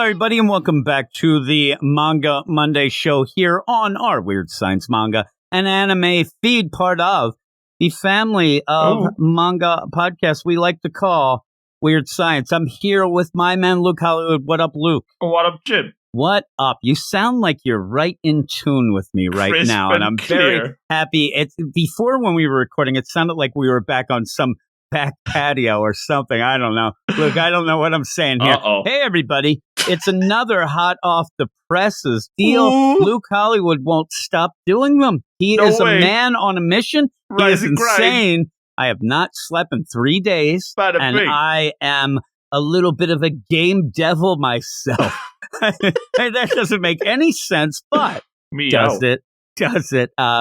everybody, and welcome back to the Manga Monday show here on our Weird Science Manga and Anime feed, part of the family of manga podcasts we like to call Weird Science. I'm here with my man, Luke Hollywood. What up, Luke? What up, Jim? What up? You sound like you're right in tune with me right Crisp now, and I'm clear. very happy. Before when we were recording, it sounded like we were back on some back patio or something. I don't know. Look, I don't know what I'm saying here. Hey, everybody. It's another hot off the presses deal. Ooh. Luke Hollywood won't stop doing them. He is a man on a mission. He is insane. I have not slept in 3 days, and I am a little bit of a game devil myself. That doesn't make any sense, but does it?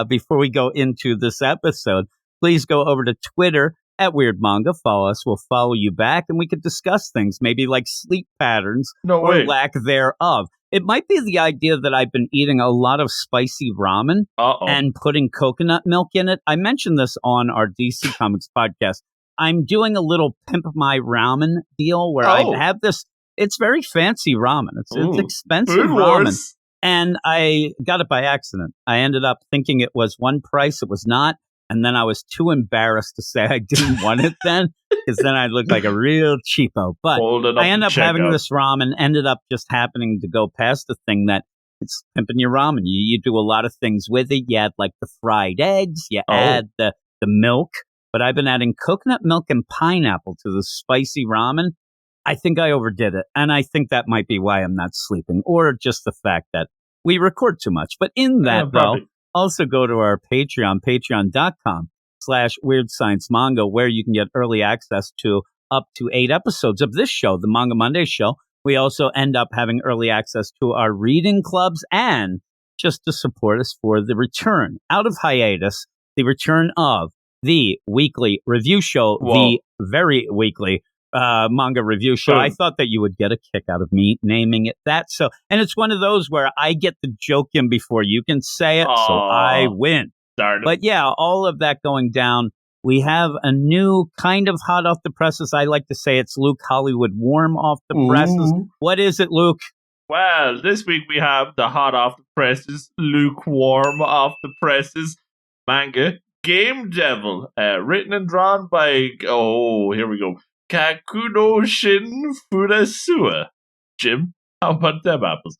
Before we go into this episode, please go over to Twitter at Weird Manga. Follow us. We'll follow you back, and we could discuss things, maybe like sleep patterns or lack thereof. It might be the idea that I've been eating a lot of spicy ramen and putting coconut milk in it. I mentioned this on our DC Comics podcast. I'm doing a little Pimp My Ramen deal where I have this. It's very fancy ramen. It's expensive ramen. And I got it by accident. I ended up thinking it was one price. It was not. And then I was too embarrassed to say I didn't want it then, because then I'd look like a real cheapo. But I ended up having this ramen, ended up just happening to go past the thing that it's pimping your ramen. You do a lot of things with it. You add like the fried eggs, you add the milk. But I've been adding coconut milk and pineapple to the spicy ramen. I think I overdid it. And I think that might be why I'm not sleeping, or just the fact that we record too much. But in that, though, also go to our Patreon, patreon.com/Weird Science Manga, where you can get early access to up to 8 episodes of this show, the Manga Monday show. We also end up having early access to our reading clubs, and just to support us for the return out of hiatus, the return of the weekly review show, the very weekly manga review show. I thought that you would get a kick out of me naming it that. So, and it's one of those where I get the joke in before you can say it, so I win. But yeah, all of that going down. We have a new kind of hot off the presses. I like to say it's Luke Hollywood warm off the presses. What is it, Luke? Well, this week we have the hot off the presses, lukewarm off the presses manga Game Devil, written and drawn by here we go, Kakuno Shin Fudasua. Jim, how about them apples?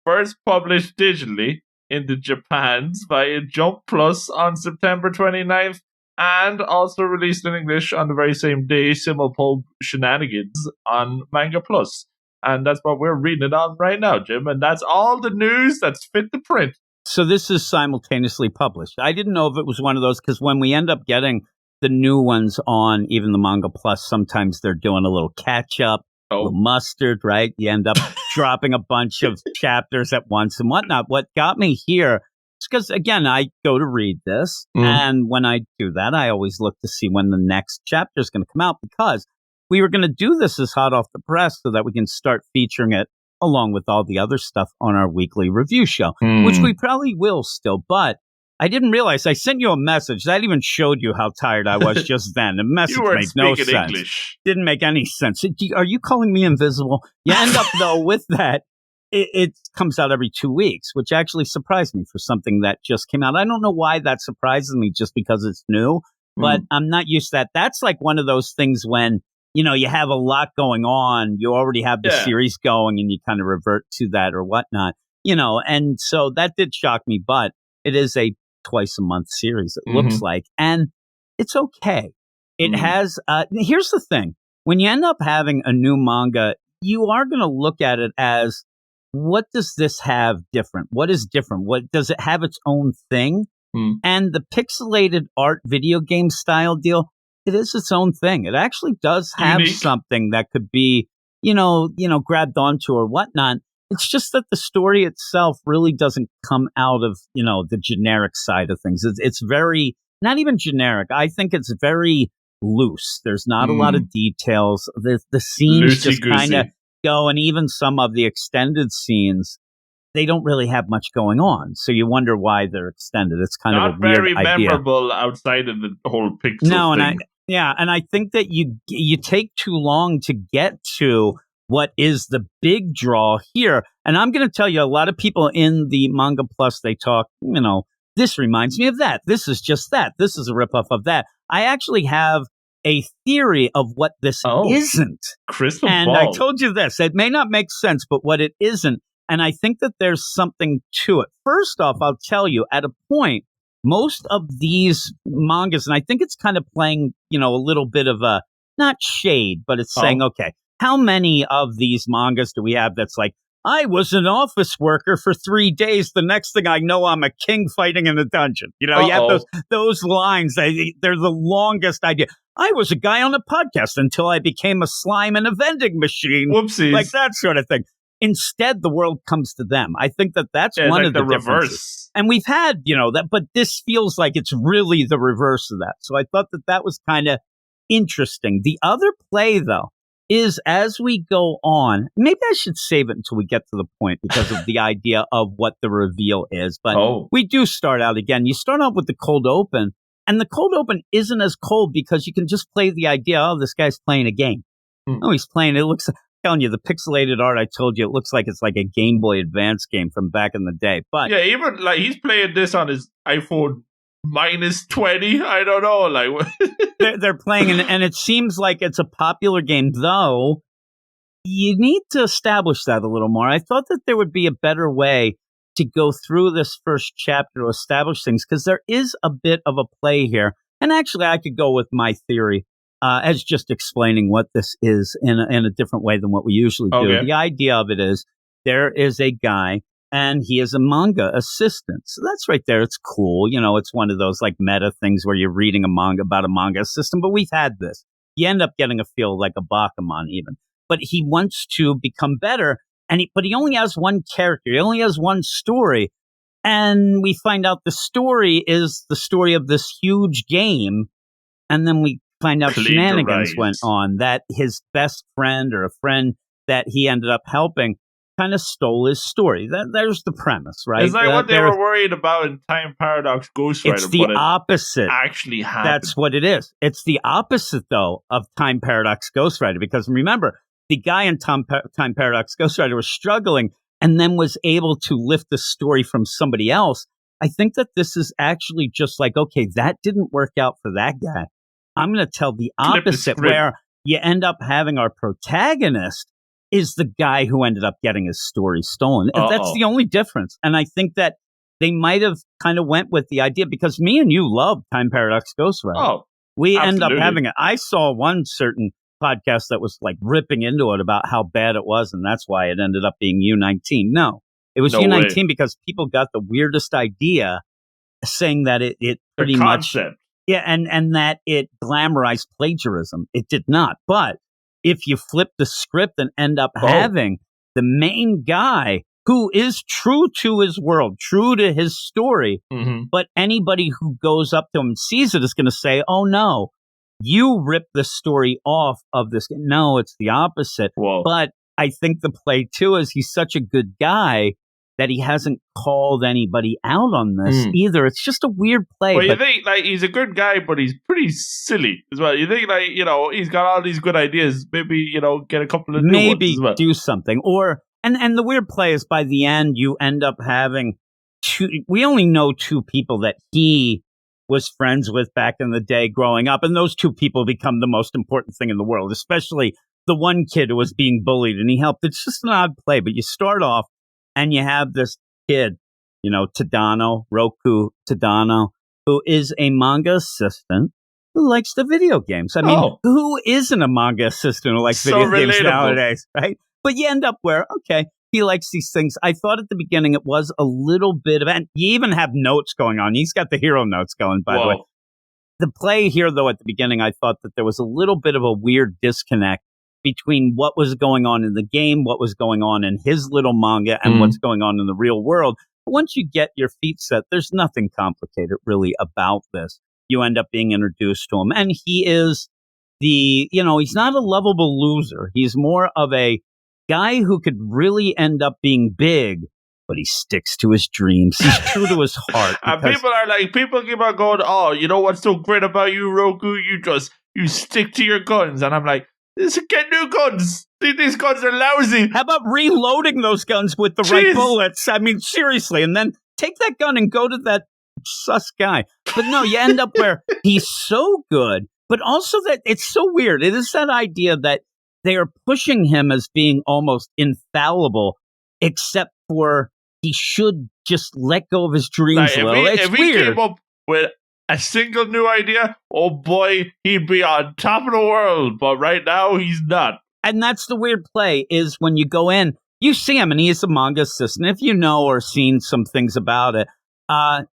First published digitally in the Japans via Jump Plus on September 29th, and also released in English on the very same day, Simulpub Shenanigans on Manga Plus. And that's what we're reading it on right now, Jim. And that's all the news that's fit to print. So this is simultaneously published. I didn't know if it was one of those, because when we end up getting the new ones on even the Manga Plus, sometimes they're doing a little catch up, a little mustard, right? You end up dropping a bunch of chapters at once and whatnot. What got me here is because, again, I go to read this, and when I do that, I always look to see when the next chapter is going to come out, because we were going to do this as hot off the press so that we can start featuring it along with all the other stuff on our weekly review show, which we probably will still, but I didn't realize I sent you a message that even showed you how tired I was just then. The message made no sense. English. Didn't make any sense. Are you calling me invisible? You end up, though, with that. It comes out every 2 weeks, which actually surprised me for something that just came out. I don't know why that surprises me, just because it's new, but I'm not used to that. That's like one of those things when, you have a lot going on, you already have the series going, and you kind of revert to that or whatnot, and so that did shock me, but it is a twice a month series, it looks like, and it's okay. It has here's the thing, when you end up having a new manga, you are going to look at it as, what does this have different? What is different? What does it have its own thing? And the pixelated art video game style deal, it is its own thing. It actually does have something that could be, grabbed onto or whatnot. It's just that the story itself really doesn't come out of, the generic side of things. It's very, not even generic. I think it's very loose. There's not a lot of details. The scenes just kind of go, and even some of the extended scenes, they don't really have much going on. So you wonder why they're extended. It's kind of a weird idea. Not very memorable outside of the whole pixel thing. And I think that you take too long to get to what is the big draw here. And I'm going to tell you, a lot of people in the Manga Plus, they talk, this reminds me of that. This is just that. This is a ripoff of that. I actually have a theory of what this isn't. Crystal and ball. I told you this. It may not make sense, but what it isn't. And I think that there's something to it. First off, I'll tell you, at a point, most of these mangas, and I think it's kind of playing, a little bit of a, not shade, but it's saying, okay, how many of these mangas do we have that's like, I was an office worker for 3 days. The next thing I know, I'm a king fighting in a dungeon. You have those lines. They're the longest idea. I was a guy on a podcast until I became a slime in a vending machine. Whoopsies. Like that sort of thing. Instead, the world comes to them. I think that that's one like of the reverse. Differences. And we've had, that, but this feels like it's really the reverse of that. So I thought that was kind of interesting. The other play, though, is as we go on, maybe I should save it until we get to the point because of the idea of what the reveal is. But we do start out again. You start out with the cold open, and the cold open isn't as cold because you can just play the idea, this guy's playing a game. He's playing, it looks, I'm telling you, the pixelated art, I told you, it looks like it's like a Game Boy Advance game from back in the day. But yeah, even like he's playing this on his iPhone -20. I don't know. Like they're playing, and it seems like it's a popular game, though. You need to establish that a little more. I thought that there would be a better way to go through this first chapter to establish things, because there is a bit of a play here. And actually, I could go with my theory as just explaining what this is in a different way than what we usually do. Okay. The idea of it is there is a guy, and he is a manga assistant. So that's right there. It's cool. It's one of those like meta things where you're reading a manga about a manga assistant, but we've had this. You end up getting a feel like a Bakuman even. But he wants to become better, but he only has one character. He only has one story. And we find out the story is the story of this huge game. And then we find out shenanigans went on, that his best friend or a friend that he ended up helping kind of stole his story. There's the premise, right? It's like what they were worried about in Time Paradox Ghost Rider. It's the opposite. Actually happened. That's what it is. It's the opposite, though, of Time Paradox Ghost Rider. Because remember, the guy in Time Paradox Ghost Rider was struggling and then was able to lift the story from somebody else. I think that this is actually just like, okay, that didn't work out for that guy. I'm going to tell the opposite, where you end up having our protagonist is the guy who ended up getting his story stolen. That's the only difference. And I think that they might have kind of went with the idea, because me and you love Time Paradox Ghost Rider. We end up having it. I saw one certain podcast that was like ripping into it about how bad it was, and that's why it ended up being U19. No, it was U19 because people got the weirdest idea, saying that it pretty much... Yeah, and that it glamorized plagiarism. It did not. But if you flip the script and end up having the main guy who is true to his world, true to his story, but anybody who goes up to him and sees it is going to say, oh, no, you ripped the story off of this. No, it's the opposite. Whoa. But I think the play, too, is he's such a good guy that he hasn't called anybody out on this either. It's just a weird play. Well, you think, like, he's a good guy, but he's pretty silly as well. You think, like, he's got all these good ideas. Maybe, get a couple of new ones as well. Do something. And the weird play is, by the end, you end up having we only know two people that he was friends with back in the day growing up. And those two people become the most important thing in the world, especially the one kid who was being bullied and he helped. It's just an odd play, but you start off and you have this kid, Roku Tadano, who is a manga assistant who likes the video games. I mean, who isn't a manga assistant who likes video games nowadays, right? But you end up where, okay, he likes these things. I thought at the beginning it was a little bit of, and you even have notes going on. He's got the hero notes going, by the way. The play here, though, at the beginning, I thought that there was a little bit of a weird disconnect between what was going on in the game, what was going on in his little manga, and what's going on in the real world. But once you get your feet set, there's nothing complicated really about this. You end up being introduced to him, and he is he's not a lovable loser. He's more of a guy who could really end up being big, but he sticks to his dreams. He's true to his heart. And people keep on going, oh, you know what's so great about you, Roku? You stick to your guns. And I'm like, Get new guns. These guns are lousy. How about reloading those guns with the right bullets? I mean, seriously. And then take that gun and go to that sus guy. But no, you end up where he's so good, but also that it's so weird. It is that idea that they are pushing him as being almost infallible, except for he should just let go of his dreams a little. It's if weird. He came up with a single new idea, oh boy, he'd be on top of the world. But right now, he's not. And that's the weird play, is when you go in, you see him, and he is a manga assistant. If you know or seen some things about it,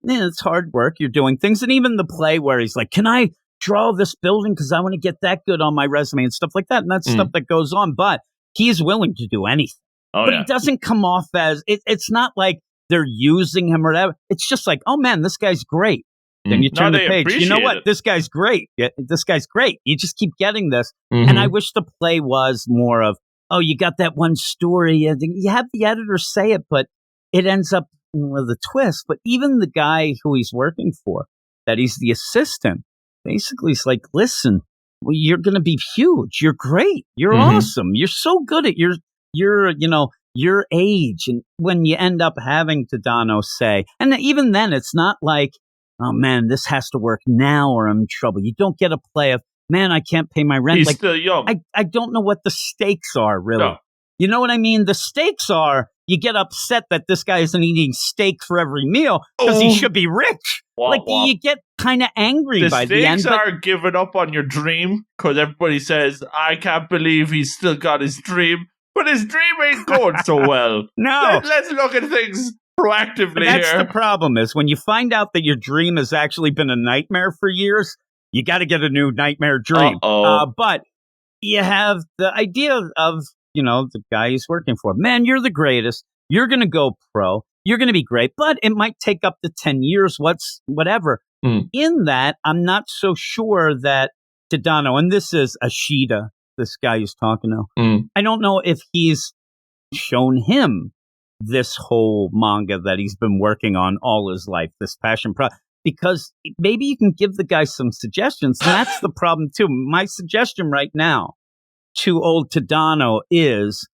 it's hard work. You're doing things. And even the play where he's like, can I draw this building because I want to get that good on my resume and stuff like that. And that's stuff that goes on. But he's willing to do anything. But it doesn't come off as, it's not like they're using him or whatever. It's just like, oh man, this guy's great. Then you turn the page. You know what? This guy's great. This guy's great. You just keep getting this. And I wish the play was more of, oh, you got that one story. And you have the editor say it, but it ends up with a twist. But even the guy who he's working for, that he's the assistant, basically he's like, listen, you're going to be huge. You're great. You're awesome. You're so good at your age. And when you end up having Tadano say, and even then it's not like, oh man, this has to work now or I'm in trouble. You don't get a play of, man, I can't pay my rent. He's still young. I don't know what the stakes are, really. No. You know what I mean? The stakes are, you get upset that this guy isn't eating steak for every meal because he should be rich. You get kind of angry by the end. The stakes are giving up on your dream because everybody says, I can't believe he's still got his dream. But his dream ain't going so well. No. Let's look at things proactively but that's the problem, is when you find out that your dream has actually been a nightmare for years, you got to get a new nightmare dream. But you have the idea of, the guy he's working for. Man, you're the greatest. You're going to go pro. You're going to be great. But it might take up to 10 years, whatever. In that, I'm not so sure that Tadano, and this is Ashida, this guy he's talking to, I don't know if he's shown him this whole manga that he's been working on all his life, this passion project, because maybe you can give the guy some suggestions. And that's the problem too. My suggestion right now to old Tadano is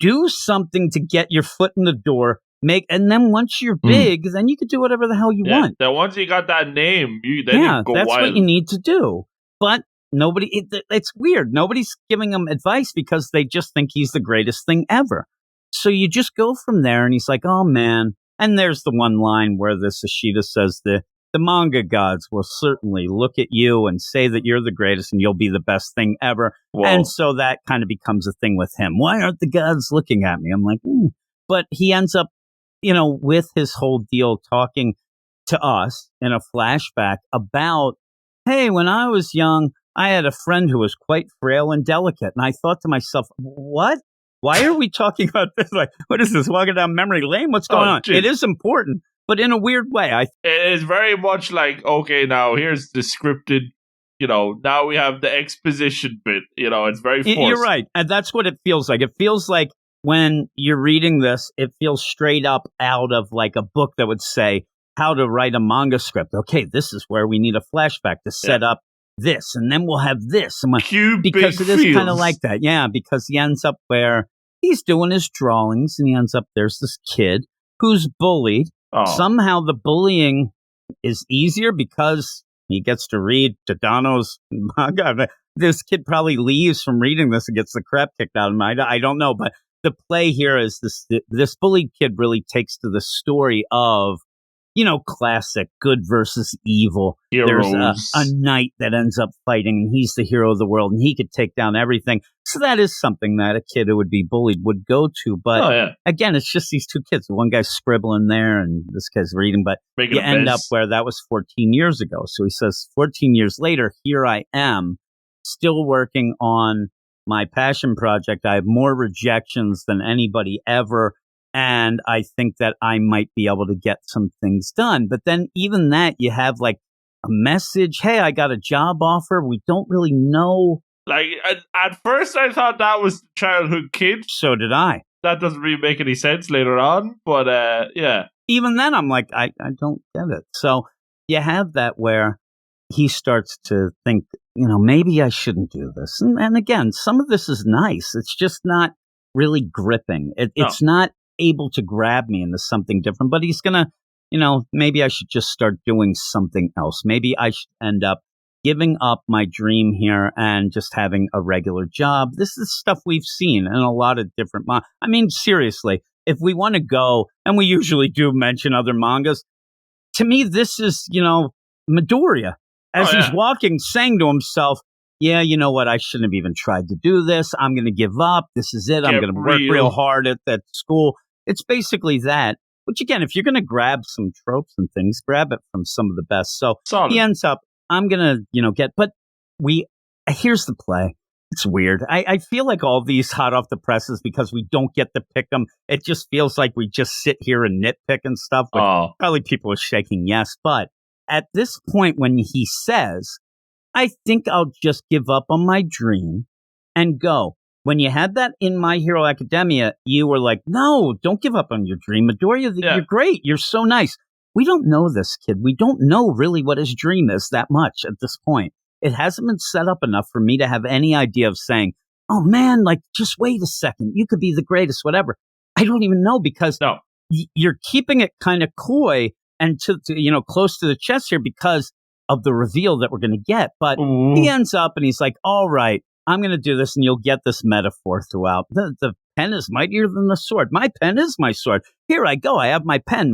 do something to get your foot in the door, and then once you're big, then you can do whatever the hell you want. Then once you got that name, you go that's wild. What you need to do. But it's weird. Nobody's giving him advice because they just think he's the greatest thing ever. So you just go from there, and he's like, oh, man. And there's the one line where this Ashida says, the manga gods will certainly look at you and say that you're the greatest and you'll be the best thing ever. Whoa. And so that kind of becomes a thing with him. Why aren't the gods looking at me? I'm like, But he ends up, with his whole deal talking to us in a flashback about, hey, when I was young, I had a friend who was quite frail and delicate. And I thought to myself, what? Why are we talking about this? Like, what is this? Walking down memory lane? What's going on? Geez. It is important, but in a weird way. It is very much like, okay, now here's the scripted, now we have the exposition bit. It's very forced. You're right. And that's what it feels like. It feels like when you're reading this, it feels straight up out of like a book that would say how to write a manga script. Okay, this is where we need a flashback to set up this, and then we'll have this. Because it is kind of like that. Yeah, because he ends up where he's doing his drawings, and he ends up, there's this kid who's bullied. Somehow the bullying is easier because he gets to read Tadano's manga. This kid probably leaves from reading this and gets the crap kicked out of him. I don't know, but the play here is this bullied kid really takes to the story of, classic good versus evil. Heroes. There's a knight that ends up fighting, and he's the hero of the world, and he could take down everything. So that is something that a kid who would be bullied would go to. But again, it's just these two kids. One guy's scribbling there, and this guy's reading. But you end up where that was 14 years ago. So he says, 14 years later, here I am, still working on my passion project. I have more rejections than anybody ever. And I think that I might be able to get some things done. But then even that, you have like a message. Hey, I got a job offer. We don't really know. Like, at first I thought that was the childhood kid. So did I. That doesn't really make any sense later on. But yeah. Even then, I'm like, I don't get it. So you have that where he starts to think, maybe I shouldn't do this. And again, some of this is nice. It's just not really gripping. It's not able to grab me into something different, but he's going to, maybe I should just start doing something else. Maybe I should end up giving up my dream here and just having a regular job. This is stuff we've seen in a lot of different I mean, seriously, if we want to go, and we usually do mention other mangas, to me, this is, Midoriya. As he's walking, saying to himself, yeah, you know what? I shouldn't have even tried to do this. I'm going to give up. This is it. I'm going to work real hard at that school. It's basically that. Which, again, if you're going to grab some tropes and things, grab it from some of the best. So he ends up, I'm going to, but here's the play. It's weird. I feel like all these hot off the presses, because we don't get to pick them, it just feels like we just sit here and nitpick and stuff. Probably people are shaking yes. But at this point, when he says, I think I'll just give up on my dream and go. When you had that in My Hero Academia, you were like, no, don't give up on your dream. Midoriya, you're great. You're so nice. We don't know this kid. We don't know really what his dream is that much at this point. It hasn't been set up enough for me to have any idea of saying, oh man, like, just wait a second. You could be the greatest, whatever. I don't even know, because you're keeping it kind of coy and to close to the chest here because of the reveal that we're going to get. But he ends up and he's like, all right, I'm going to do this, and you'll get this metaphor throughout. The pen is mightier than the sword. My pen is my sword. Here I go. I have my pen.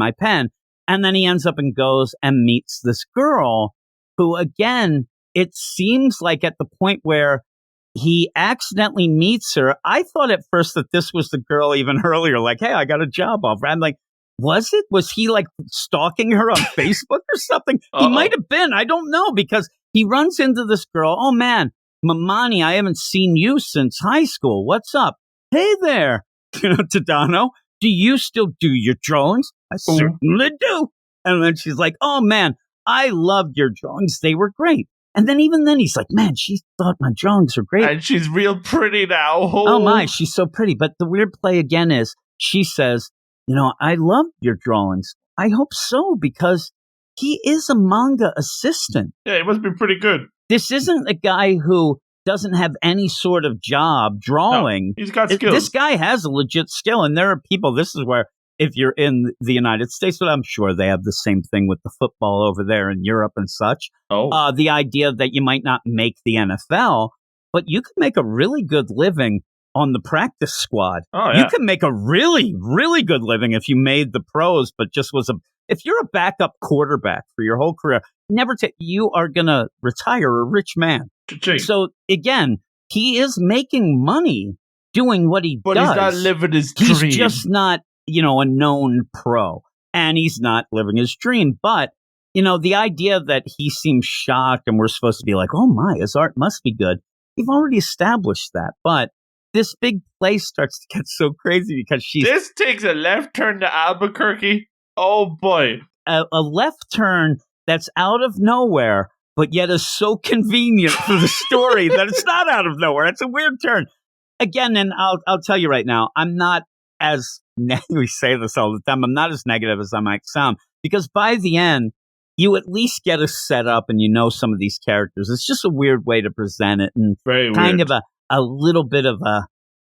And then he ends up and goes and meets this girl who, again, it seems like at the point where he accidentally meets her, I thought at first that this was the girl even earlier, like, hey, I got a job offer. I'm like, was it? Was he like stalking her on Facebook or something? He might have been. I don't know, because he runs into this girl. Oh, man, Mamani, I haven't seen you since high school. What's up? Hey there, Tadano, do you still do your drawings? I certainly do. And then she's like, oh, man, I loved your drawings. They were great. And then even then he's like, man, she thought my drawings were great. And she's real pretty now. Oh, my, she's so pretty. But the weird play again is she says, I love your drawings. I hope so, because he is a manga assistant. Yeah, he must be pretty good. This isn't a guy who doesn't have any sort of job drawing. No, he's got skills. This guy has a legit skill. And there are people, this is where, if you're in the United States, but I'm sure they have the same thing with the football over there in Europe and such. The idea that you might not make the NFL, but you could make a really good living on the practice squad. You can make a really, really good living if you made the pros, but just if you're a backup quarterback for your whole career, you are going to retire a rich man. Cha-ching. So again, he is making money doing what he does. But he's not living his dream. He's just not, a known pro, and he's not living his dream. But, the idea that he seems shocked and we're supposed to be like, oh my, his art must be good. You've already established that. But this big place starts to get so crazy because this takes a left turn to Albuquerque. Oh boy. A left turn that's out of nowhere, but yet is so convenient for the story that it's not out of nowhere. It's a weird turn. Again, and I'll tell you right now, I'm not as we say this all the time. I'm not as negative as I might sound, because by the end, you at least get a setup and some of these characters. It's just a weird way to present it, and very kind weird. of a little bit of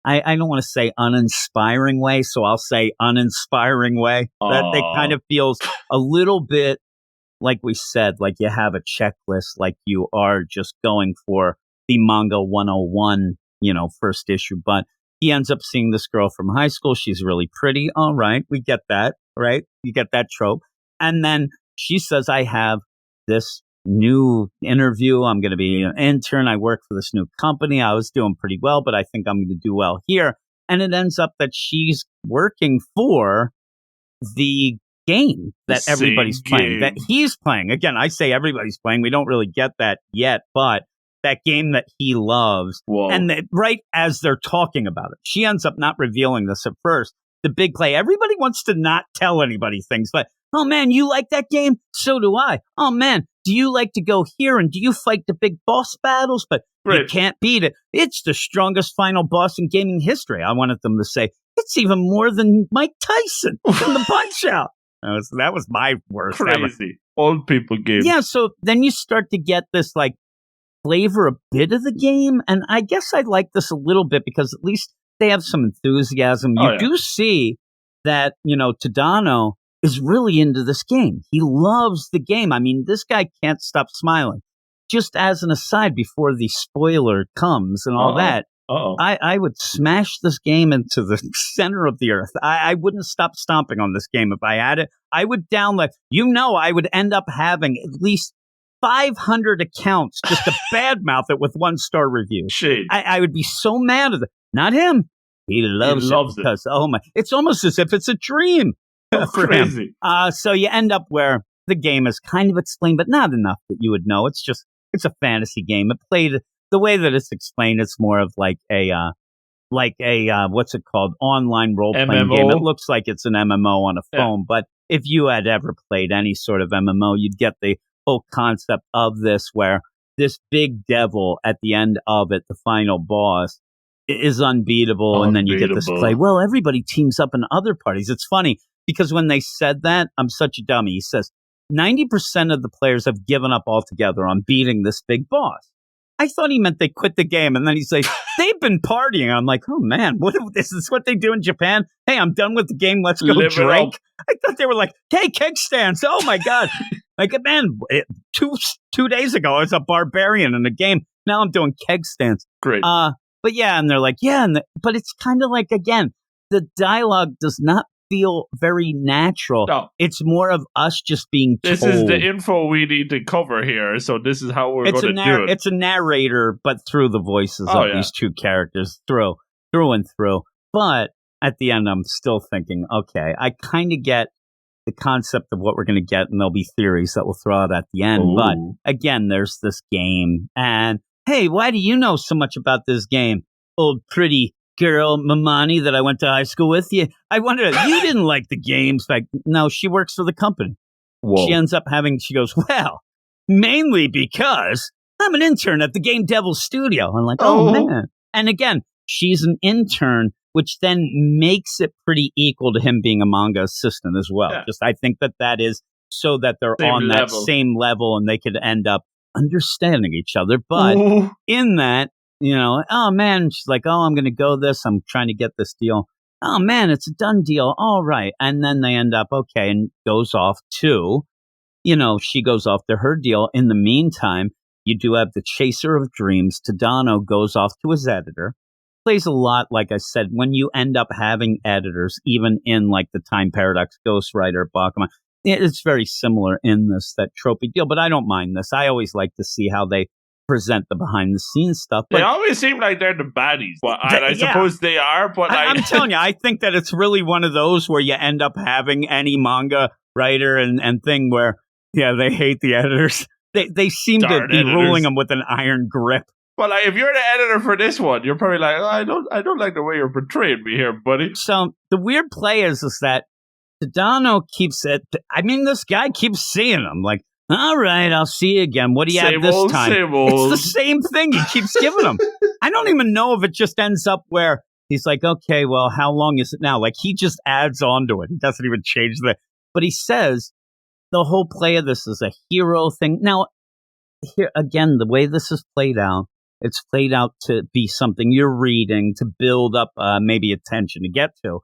I don't want to say uninspiring way, so I'll say uninspiring way. That it kind of feels a little bit like we said, like you have a checklist, like you are just going for the manga 101, first issue. But he ends up seeing this girl from high school. She's really pretty. All right, we get that, right? You get that trope. And then she says, I have this new interview. I'm going to be an intern. I work for this new company. I was doing pretty well, but I think I'm going to do well here. And it ends up that she's working for the game that everybody's playing, that he's playing. Again, I say everybody's playing. We don't really get that yet, but that game that he loves. Whoa. And right as they're talking about it, she ends up not revealing this at first. The big play. Everybody wants to not tell anybody things, but oh man, you like that game? So do I. Oh man, do you like to go here and do you fight the big boss battles? But you can't beat it. It's the strongest final boss in gaming history. I wanted them to say, it's even more than Mike Tyson from the Punch-Out. That was my worst. Crazy. old people game. Yeah, so then you start to get this like flavor a bit of the game, and I guess I like this a little bit because at least they have some enthusiasm. You do see that, Tadano is really into this game. He loves the game. I mean, this guy can't stop smiling. Just as an aside, before the spoiler comes and all that, I would smash this game into the center of the earth. I wouldn't stop stomping on this game if I had it. I would download, I would end up having at least 500 accounts just to badmouth it with 1-star reviews. I would be so mad at it. Not him. He loves it because, it's almost as if it's a dream for crazy. him. So you end up where the game is kind of explained, but not enough that you would know. It's a fantasy game. It played the way that it's explained. It's more of like a what's it called? Online role-playing game. It looks like it's an MMO on a phone, but if you had ever played any sort of MMO, you'd get the whole concept of this, where this big devil at the end of it, the final boss, is unbeatable. And then you get this play. Well, everybody teams up in other parties. It's funny because when they said that, I'm such a dummy. He says 90% of the players have given up altogether on beating this big boss. I thought he meant they quit the game, and then he's like, they've been partying. I'm like, oh man, is this what they do in Japan? Hey, I'm done with the game. Let's go drink. I thought they were like, hey, keg stands. Oh my god, like man, 2 days ago I was a barbarian in a game. Now I'm doing keg stands. Great. But yeah, and they're like, but it's kind of like, again, the dialogue does not feel very natural. No. It's more of us just being told. This is the info we need to cover here, so this is how we're going to do it. It's a narrator, but through the voices of these two characters, through and through. But at the end, I'm still thinking, okay, I kind of get the concept of what we're going to get, and there'll be theories that we'll throw out at the end. Ooh. But again, there's this game, and hey, why do you know so much about this game, old pretty girl Mamani that I went to high school with? I wonder, you didn't like the games. Like, no, she works for the company. Whoa. She goes, well, mainly because I'm an intern at the Game Devil Studio. I'm like, oh man. And again, she's an intern, which then makes it pretty equal to him being a manga assistant as well. Yeah. Just I think that is so that they're on that same level and they could end up understanding each other. But in that, oh man, she's like, oh, I'm going to go this. I'm trying to get this deal. Oh man, it's a done deal. All right. And then they end up, okay, and goes off to, she goes off to her deal. In the meantime, you do have the Chaser of Dreams. Tadano goes off to his editor. Plays a lot, like I said, when you end up having editors, even in like the Time Paradox, Ghostwriter, Bakuman, it's very similar in this, that tropey deal, but I don't mind this. I always like to see how they present the behind the scenes stuff. But they always seem like they're the baddies, but I suppose they are. But I'm telling you, I think that it's really one of those where you end up having any manga writer and thing where, they hate the editors. They seem to be ruling them with an iron grip. Well, if you're the editor for this one, you're probably like, I don't like the way you're portraying me here, buddy. So the weird play is that Tadano keeps it. I mean, this guy keeps seeing him. Like, all right, I'll see you again. What do you have this time? It's the same thing he keeps giving him. I don't even know if it just ends up where he's like, okay, well, how long is it now? Like, he just adds on to it. He doesn't even change but he says the whole play of this is a hero thing. Now, here again, the way this is played out, it's played out to be something you're reading to build up maybe attention to get to.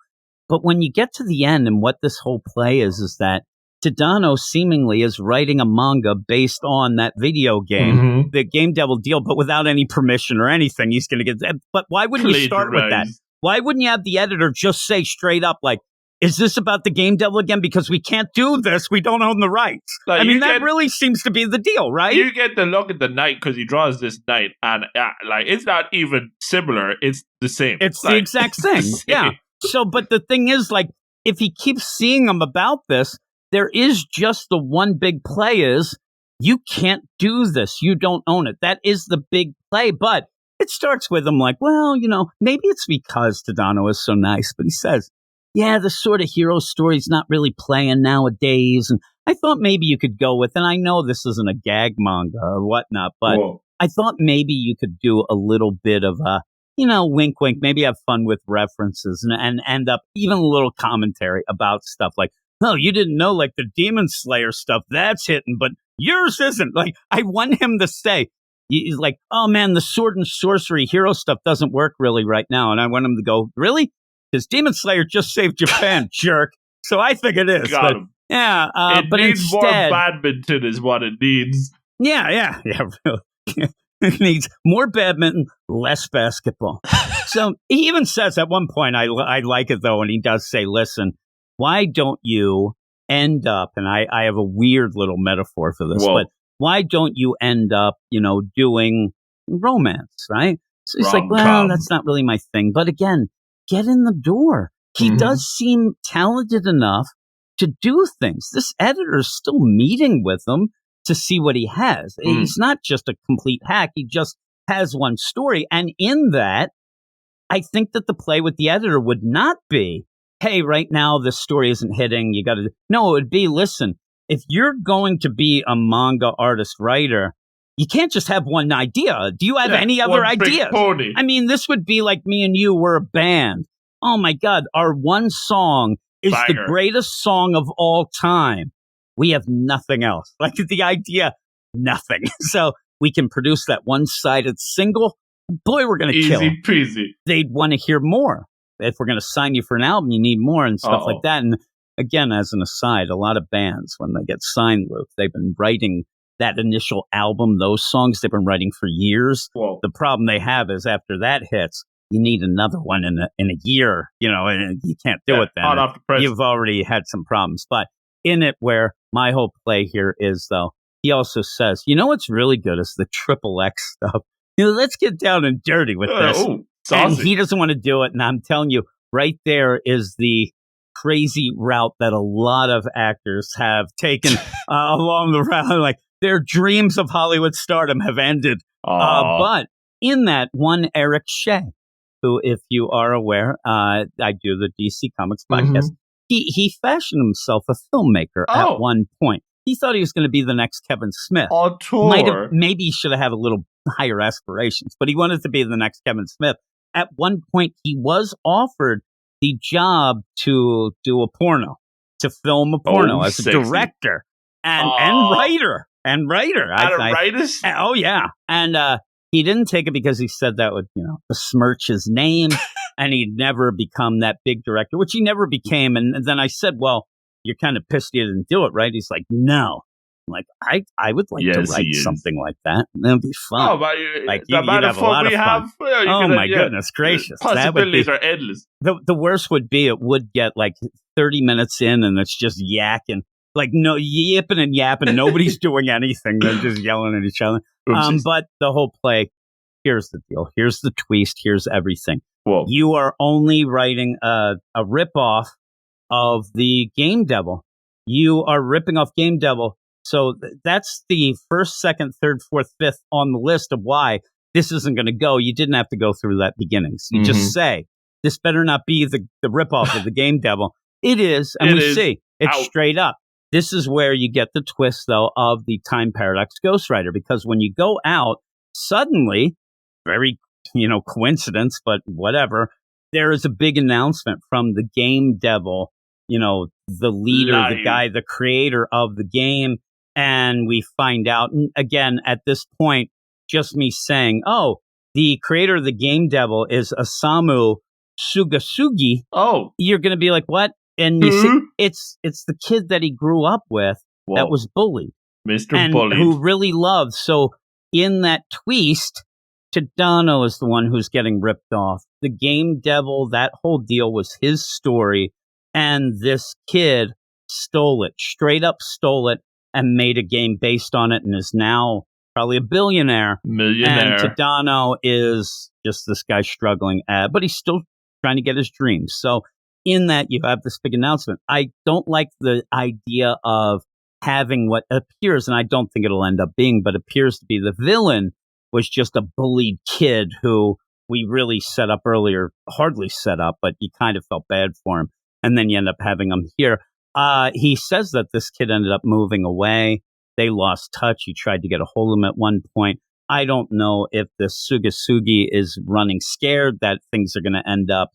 But when you get to the end, and what this whole play is that Tadano seemingly is writing a manga based on that video game, the Game Devil deal, but without any permission or anything. He's going to get that. But why wouldn't you start with that? Why wouldn't you have the editor just say straight up, like, is this about the Game Devil again? Because we can't do this. We don't own the rights. Like, I mean, that really seems to be the deal, right? You get the look at the knight because he draws this knight, and it's not even similar. It's the same. It's the exact thing. Yeah. So, but the thing is, like, if he keeps seeing them about this, there is just the one big play is, you can't do this. You don't own it. That is the big play. But it starts with him like, well, maybe it's because Tadano is so nice. But he says, yeah, the sort of hero story's not really playing nowadays. And I thought maybe you could go with, and I know this isn't a gag manga or whatnot, but I thought maybe you could do a little bit of a, wink, wink, maybe have fun with references and end up even a little commentary about stuff like, oh, you didn't know, like, the Demon Slayer stuff, that's hitting, but yours isn't. Like, I want him to say, he's like, oh, man, the sword and sorcery hero stuff doesn't work really right now. And I want him to go, really? Because Demon Slayer just saved Japan, jerk. So I think it is. Got him. Yeah, it but needs instead, more badminton is what it needs. Yeah, really. It needs more badminton, less basketball. So he even says at one point, I like it though, and he does say, listen, why don't you end up, and I have a weird little metaphor for this, but why don't you end up, doing romance, right? So he's like, well, that's not really my thing. But again, get in the door. He does seem talented enough to do things. This editor is still meeting with him to see what he has. He's not just a complete hack. He just has one story. And in that, I think that the play with the editor would not be, hey, right now this story isn't hitting. You got to. No, it would be, listen, if you're going to be a manga artist writer, you can't just have one idea. Do you have any other ideas? I mean, this would be like me and you were a band. Oh my God, our one song is the greatest song of all time. We have nothing else. Like the idea, nothing. So we can produce that one-sided single. Boy, we're going to kill. Easy peasy. They'd want to hear more. If we're going to sign you for an album, you need more and stuff like that. And again, as an aside, a lot of bands, when they get signed, Luke, they've been writing that initial album, those songs they've been writing for years. Whoa. The problem they have is after that hits, you need another one in a year, and you can't do it then. You've already had some problems. But in it, where my whole play here is, though, he also says, what's really good is the triple X stuff. Let's get down and dirty with this. And he doesn't want to do it. And I'm telling you, right there is the crazy route that a lot of actors have taken along the route. Like, their dreams of Hollywood stardom have ended. But in that, one Eric Shea, who, if you are aware, I do the DC Comics podcast. He fashioned himself a filmmaker at one point. He thought he was going to be the next Kevin Smith. Maybe he should have had a little higher aspirations, but he wanted to be the next Kevin Smith. At one point, he was offered the job to do a porno, to film a porno as a director and writer. Oh, yeah. And he didn't take it because he said that would, besmirch his name and he'd never become that big director, which he never became. And then I said, well, you're kind of pissed you didn't do it, right? He's like, no. I'm like, I would like to write something like that. That'd be fun. Oh, but you'd have a lot of fun. Goodness gracious. Possibilities are endless. The worst would be it would get like 30 minutes in and it's just yakking. Like, no, yipping and yapping. Nobody's doing anything. They're just yelling at each other. But the whole play, here's the deal. Here's the twist. Here's everything. Whoa. You are only writing a ripoff of the Game Devil. You are ripping off Game Devil. So that's the first, second, third, fourth, fifth on the list of why this isn't going to go. You didn't have to go through that beginnings. You just say, this better not be the ripoff of the Game Devil. It is. And see, it's straight up. This is where you get the twist, though, of the Time Paradox Ghostwriter, because when you go out, suddenly, very, coincidence, but whatever, there is a big announcement from the Game Devil, the leader, the guy, the creator of the game. And we find out, and again, at this point, just me saying, the creator of the Game Devil is Osamu Sugasugi. Oh. You're going to be like, what? And you see, it's the kid that he grew up with that was bullied. Mr. Bullied. Who really loved. So in that twist, Tadano is the one who's getting ripped off. The Game Devil, that whole deal was his story. And this kid stole it, straight up stole it, and made a game based on it and is now probably a millionaire. And Tadano is just this guy struggling, but he's still trying to get his dreams. So in that, you have this big announcement. I don't like the idea of having what appears, and I don't think it'll end up being, but appears to be the villain was just a bullied kid who we really set up earlier, hardly set up, but you kind of felt bad for him. And then you end up having him here. He says that this kid ended up moving away. They lost touch. He tried to get a hold of him at one point. I don't know if the Sugasugi is running scared that things are going to end up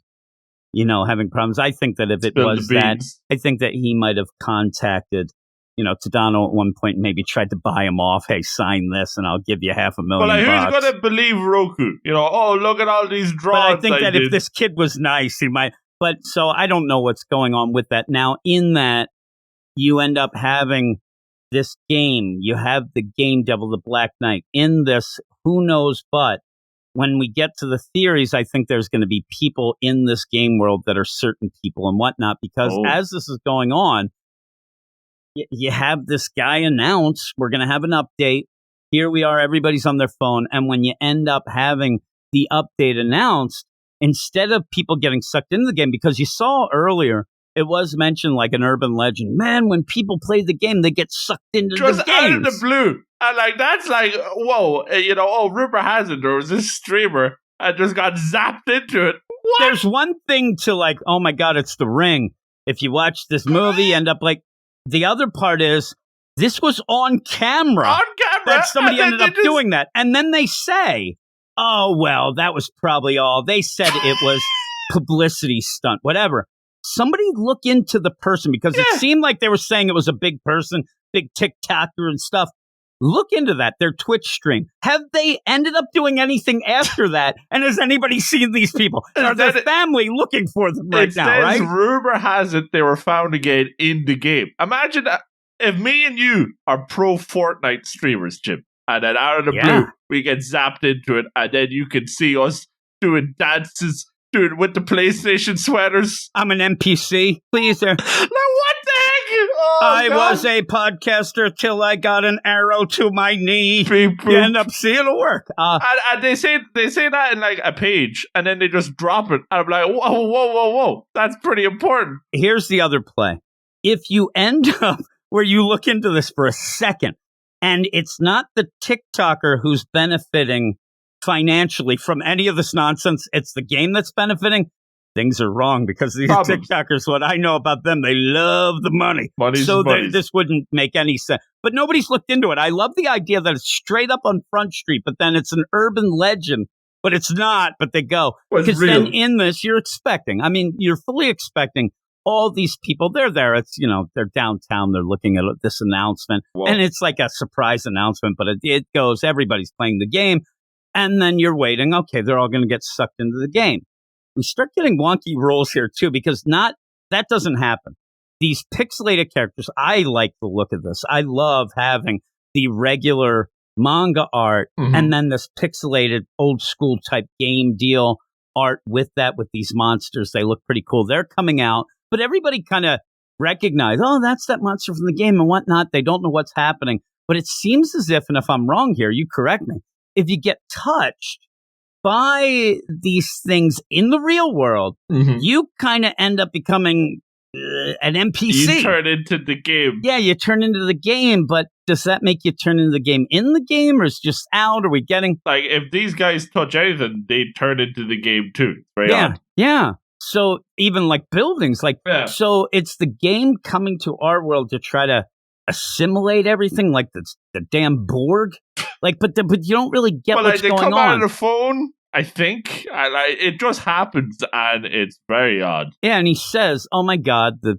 having problems. I think that if it was that, I think that he might have contacted, Tadano at one point and maybe tried to buy him off. Hey, sign this and I'll give you $500,000. But who's going to believe Roku? Look at all these drawings. But I think that if this kid was nice, he might. But so I don't know what's going on with that. Now, in that, you end up having this game. You have the Game Devil, the Black Knight. In this, who knows but when we get to the theories, I think there's going to be people in this game world that are certain people and whatnot, because as this is going on, you have this guy announce, we're going to have an update. Here we are, everybody's on their phone. And when you end up having the update announced, instead of people getting sucked into the game, because you saw earlier, it was mentioned like an urban legend. Man, when people play the game, they get sucked into the game. Just out of the blue. And that's whoa, rumor has it there was this streamer and just got zapped into it. What? There's one thing to oh my God, it's The Ring. If you watch this movie, end up the other part is, this was on camera. On camera. That somebody ended up doing that. And then they say, oh, well, that was probably all. They said it was publicity stunt, whatever. Somebody look into the person, because it seemed like they were saying it was a big person, big TikToker and stuff. Look into that, their Twitch stream. Have they ended up doing anything after that? And has anybody seen these people? Are their family looking for them right now, right? Rumor has it they were found again in the game. Imagine if me and you are pro Fortnite streamers, Jim, and then out of the blue, we get zapped into it, and then you can see us doing dances, with the PlayStation sweaters. I'm an NPC. Please. Now, what the heck? Oh, I was a podcaster till I got an arrow to my knee. Beep, you end up seeing it work. And they say that in a page, and then they just drop it. And I'm like, whoa. That's pretty important. Here's the other play. If you end up where you look into this for a second, and it's not the TikToker who's benefiting financially from any of this nonsense, it's the game that's benefiting, things are wrong, because these TikTokers, what I know about them, they love the money. So this wouldn't make any sense. But nobody's looked into it. I love the idea that it's straight up on Front Street, but then it's an urban legend, but it's not, but they go. Because then in this, you're fully expecting all these people, they're there. It's, they're downtown. They're looking at this announcement. Whoa. And it's like a surprise announcement, but it goes, everybody's playing the game. And then you're waiting. Okay, they're all going to get sucked into the game. We start getting wonky rules here, too, because that doesn't happen. These pixelated characters, I like the look of this. I love having the regular manga art and then this pixelated old school type game deal art with these monsters. They look pretty cool. They're coming out, but everybody kind of recognize, oh, that's that monster from the game and whatnot. They don't know what's happening. But it seems as if, and if I'm wrong here, you correct me, if you get touched by these things in the real world, you kind of end up becoming an NPC. You turn into the game. Yeah, you turn into the game, but does that make you turn into the game in the game, or is it just out? Are we getting... if these guys touch anything, they turn into the game too. It's very odd. Yeah. So even buildings, so it's the game coming to our world to try to assimilate everything, like the damn Borg. But you don't really get what's going on. They come out of the phone, I think. It just happens, and it's very odd. Yeah, and he says, oh my God, the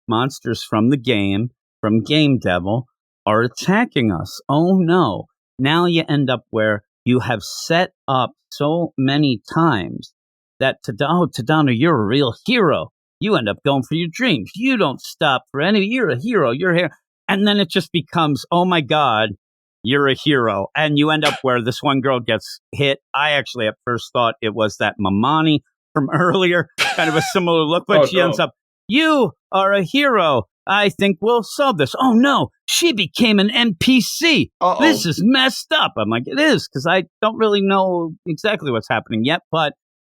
monsters from the game, from Game Devil, are attacking us. Oh no. Now you end up where you have set up so many times that Tadano, you're a real hero. You end up going for your dreams. You don't stop for any. You're a hero. You're here. And then it just becomes, oh my God, you're a hero. And you end up where this one girl gets hit. I actually at first thought it was that Mamani from earlier, kind of a similar look, but she ends up, you are a hero. I think we'll solve this. Oh no, she became an NPC. This is messed up. I'm like, it is, because I don't really know exactly what's happening yet, but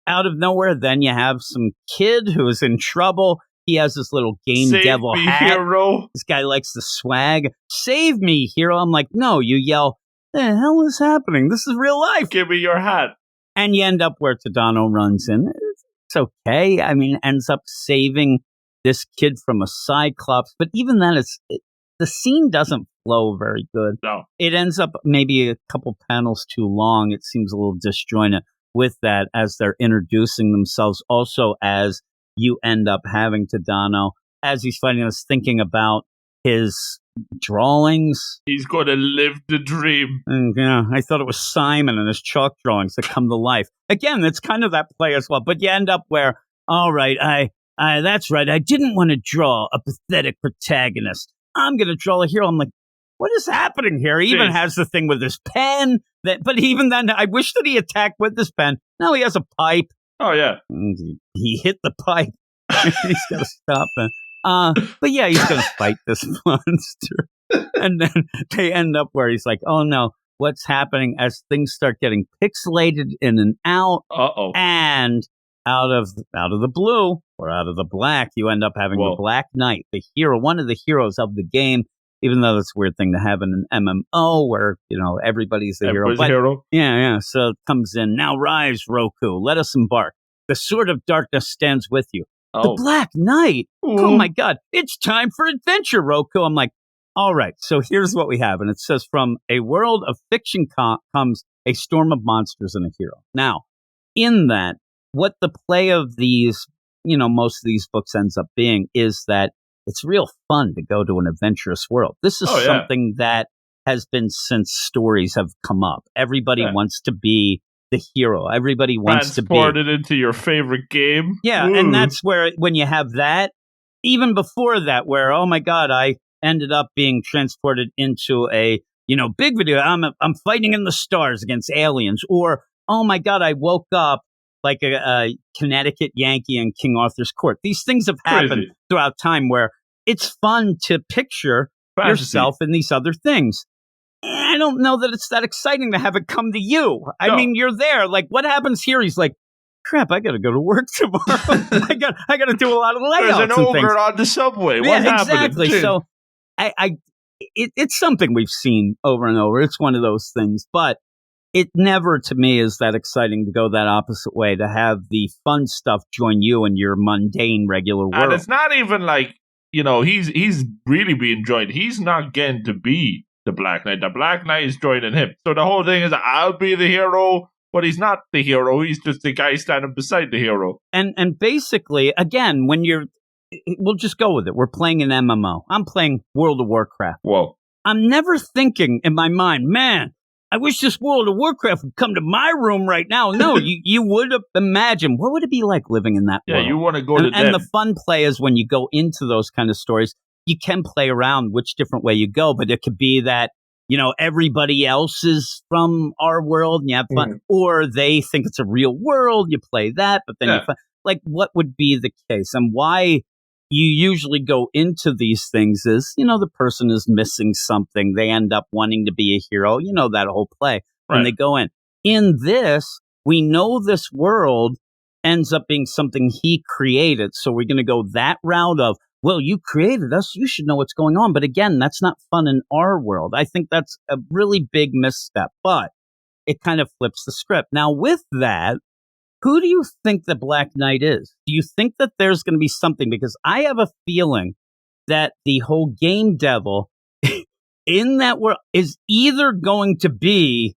out of nowhere, then you have some kid who is in trouble. He has this little Game Devil hat. Hero. This guy likes the swag. Save me, hero. I'm like, no, you yell, the hell is happening? This is real life. Give me your hat. And you end up where Tadano runs in. It's okay. Ends up saving this kid from a Cyclops. But even then, the scene doesn't flow very good. No. It ends up maybe a couple panels too long. It seems a little disjointed with that as they're introducing themselves also as you end up having Tadano as he's fighting us, thinking about his drawings. He's going to live the dream. And, yeah, I thought it was Simon and his chalk drawings that come to life. Again, it's kind of that play as well. But you end up where, all right, that's right. I didn't want to draw a pathetic protagonist. I'm going to draw a hero. I'm like, what is happening here? He even has the thing with his pen. But even then, I wish that he attacked with his pen. Now he has a pipe. Oh, yeah. He hit the pipe. He's got to stop that. But yeah, he's going to fight this monster. And then they end up where he's like, oh no, what's happening as things start getting pixelated in and out. Uh-oh. And out of the blue or out of the black, you end up having the Black Knight, the hero, one of the heroes of the game. Even though that's a weird thing to have in an MMO where, everybody's the hero. But, hero. Yeah. So it comes in. Now rise, Roku. Let us embark. The sword of darkness stands with you. The Black Knight. Ooh. Oh, my God. It's time for adventure, Roku. I'm like, all right. So here's what we have. And it says, from a world of fiction comes a storm of monsters and a hero. Now, in that, what the play of these, most of these books ends up being is that it's real fun to go to an adventurous world. This is something that has been since stories have come up. Everybody wants to be the hero. Everybody wants to be transported into your favorite game. Yeah, ooh. And that's where when you have that, even before that, where oh my God, I ended up being transported into a big video. I'm fighting in the stars against aliens, or oh my God, I woke up like a Connecticut Yankee in King Arthur's court. These things have happened throughout time where it's fun to picture yourself in these other things. I don't know that it's that exciting to have it come to you. I mean, you're there. Like, what happens here? He's like, crap, I got to go to work tomorrow. I got to do a lot of layouts. There's an ogre on the subway. What happened? Exactly. So it's something we've seen over and over. It's one of those things, but it never, to me, is that exciting to go that opposite way, to have the fun stuff join you in your mundane, regular world. And it's not even like, he's really being joined. He's not getting to be the Black Knight. The Black Knight is joining him. So the whole thing is, I'll be the hero, but he's not the hero. He's just the guy standing beside the hero. And basically, again, we'll just go with it. We're playing an MMO. I'm playing World of Warcraft. Whoa. I'm never thinking in my mind, man, I wish this World of Warcraft would come to my room right now. No, you would have imagined, what would it be like living in that world? Yeah, you want to go to them. And the fun play is when you go into those kind of stories, you can play around which different way you go, but it could be that, everybody else is from our world and you have fun, or they think it's a real world, you play that, but then you find, like, what would be the case? And why you usually go into these things is, the person is missing something. They end up wanting to be a hero. That whole play when they go in. In this, we know this world ends up being something he created. So we're going to go that route of, well, you created us. You should know what's going on. But again, that's not fun in our world. I think that's a really big misstep, but it kind of flips the script. Now with that, who do you think the Black Knight is? Do you think that there's going to be something? Because I have a feeling that the whole game devil in that world is either going to be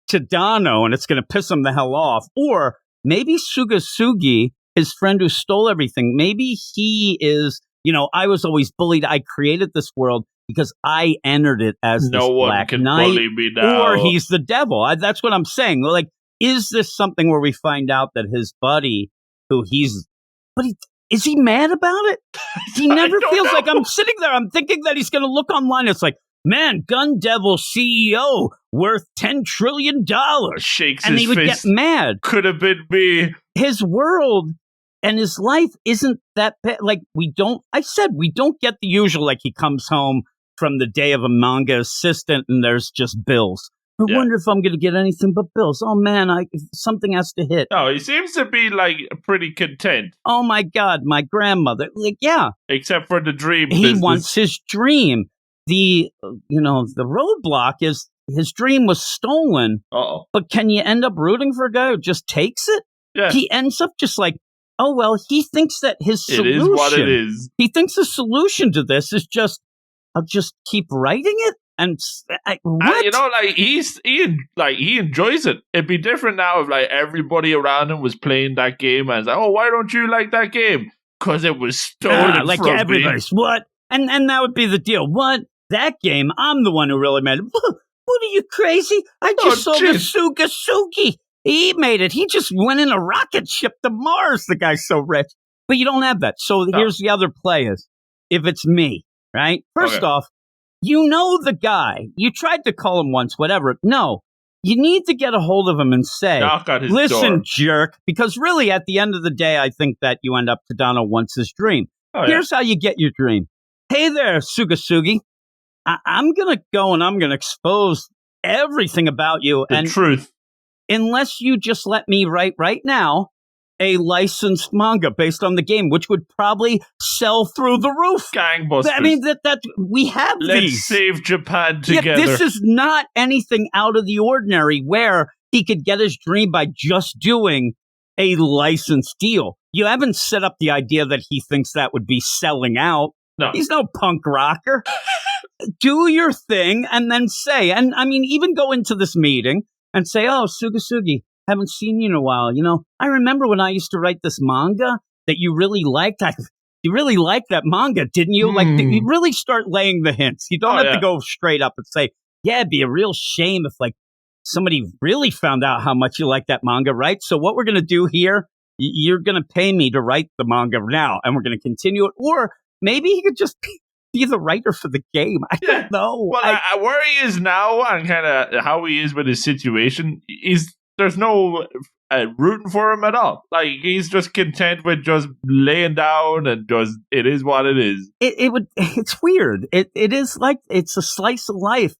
Tadano, and it's going to piss him the hell off, or maybe Sugasugi, his friend who stole everything. Maybe he is, I was always bullied. I created this world because I entered it as no this one Black can Knight, bully me now. or he's the devil. That's what I'm saying. Like, is this something where we find out that his buddy, is he mad about it? He never feels like, I'm sitting there, I'm thinking that he's going to look online. It's like, man, Gun Devil CEO worth $10 trillion. Shakes and his he would fist. Get mad. Could have been me. His world and his life isn't that bad. Like, we don't get the usual, like he comes home from the day of a manga assistant and there's just bills. I wonder if I'm going to get anything but bills. Oh, man, something has to hit. No, he seems to be, like, pretty content. Oh, my God, my grandmother. Like, yeah. Except for the dream He wants his dream. The roadblock is his dream was stolen. Uh-oh. But can you end up rooting for a guy who just takes it? Yeah. He ends up just like, oh, well, he thinks that his solution. It is what it is. He thinks the solution to this is I'll just keep writing it. And what? He enjoys it. It'd be different now if like everybody around him was playing that game and it's like, oh, why don't you like that game? because it was stolen like from everybody's. me. What? And that would be the deal. What? That game, I'm the one who really made it. What are you, crazy? I just sold a Sugasugi. He made it. He just went in a rocket ship to Mars. The guy's so rich. But you don't have that. So here's the other play is, if it's me, right? First off, you know the guy. You tried to call him once, whatever. No. You need to get a hold of him and say, listen, jerk. Because really, at the end of the day, I think that you end up Tadano wants his dream. Here's how you get your dream. Hey there, Sugasugi. I'm going to go and I'm going to expose everything about you. The truth. Unless you just let me write right now a licensed manga based on the game, which would probably sell through the roof. Gangbusters. I mean, that we have Let's these. save Japan together. Yet this is not anything out of the ordinary where he could get his dream by just doing a licensed deal. You haven't set up the idea that he thinks that would be selling out. No. He's no punk rocker. Do your thing and then say, and I mean, even go into this meeting and say, oh, Sugasugi, haven't seen you in a while. You know, I remember when I used to write this manga that you really liked. You really liked that manga, didn't you? Like, you really start laying the hints. You don't have to go straight up and say, yeah, it'd be a real shame if, like, somebody really found out how much you like that manga, right? So what we're going to do here, you're going to pay me to write the manga now, and we're going to continue it. Or maybe he could just be the writer for the game. I don't know. Well, where he is now and kind of how he is with his situation is there's no rooting for him at all. Like, he's just content with just laying down and just, it is what it is. It's weird. It is like, it's a slice of life.